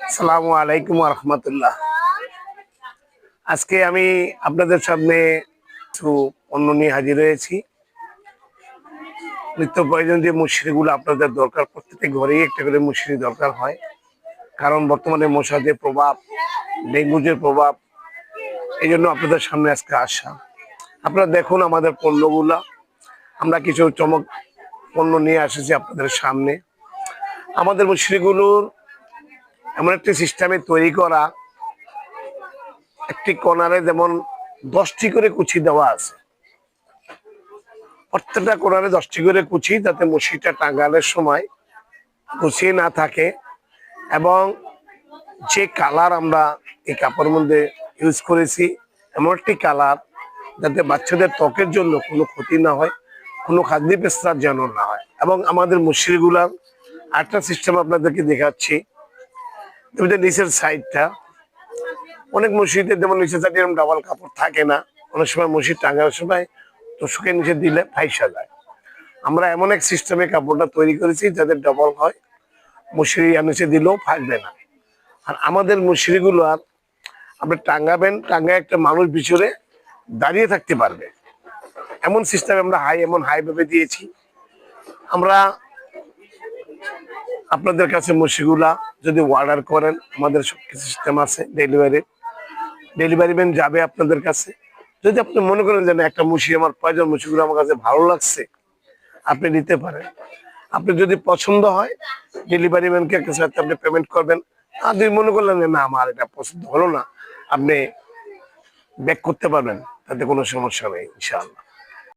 আসসালামু আলাইকুম ওয়া রাহমাতুল্লাহ। আজকে আমি আপনাদের সামনে কিছু পণ্য নিয়ে হাজির হয়েছি। নিত্য প্রয়োজন যে মশারিগুলো আপনাদের দরকার, প্রত্যেকটা ঘরেই একটা করে মশারি দরকার হয়। কারণ বর্তমানে মশার যে প্রভাব, ডেঙ্গু যে প্রভাব, এই জন্য আপনাদের সামনে আজকে আসা। আপনারা দেখুন আমাদের পণ্যগুলা, আমরা কিছু চমক পণ্য নিয়ে এসেছি আপনাদের সামনে। আমাদের মশারিগুলোর এমন একটি সিস্টেমে তৈরি করা, একটি কর্নারে যেমন 10টি করে কুচি দেওয়া আছে, প্রত্যেকটা কর্নারে 10টি করে কুচি, যাতে মশারিটা টাঙানোর সময় কুচিয়ে না থাকে। এবং যে কালার আমরা এই কাপড়ের মধ্যে ইউজ করেছি, এমন একটি কালার যাতে বাচ্চাদের ত্বকের জন্য কোনো ক্ষতি না হয়, কোনো খাদ্য পেস্তার যেন না হয়। এবং আমাদের মশারিগুলার আরেকটা সিস্টেম আপনাদেরকে দেখাচ্ছি। নিচের সাইডটা, অনেক মসজিদে যেমন নিচে সাইডে এরকম ডাবল কাপড় থাকে না, অনেক সময় মসজিদ টাঙানোর সময় তোষকের নিচে দিলে ফাইসা যায়। আমরা এমন এক সিস্টেমে কাপড়টা তৈরি করেছি যাতে ডবল হয়, মশারি নিচে দিলেও ফাঁকবে না। আর আমাদের মশারিগুলো আর আপনি টাঙাবেন, টাঙ্গায় একটা মানুষ পিছনে দাঁড়িয়ে থাকতে পারবে, এমন সিস্টেম আমরা হাই ভাবে দিয়েছি। আমরা আপনাদের কাছে মশারিগুলা যদি অর্ডার করেন, আমাদের সব সিস্টেম আছে, ডেলিভারি ম্যান যাবে আপনাদের কাছে। যদি আপনি মনে করেন যে একটা মশারি আমার প্রয়োজন, মশারিগুলো আমার কাছে ভালো লাগছে, আপনি নিতে পারেন। আপনি যদি পছন্দ হয়, ডেলিভারি ম্যানকে কাছে আপনি পেমেন্ট করবেন। আর যদি মনে করলেন যে না আমার এটা পছন্দ হলো না, আপনি ব্যাক করতে পারবেন, তাতে কোনো সমস্যা নেই ইনশাআল্লাহ।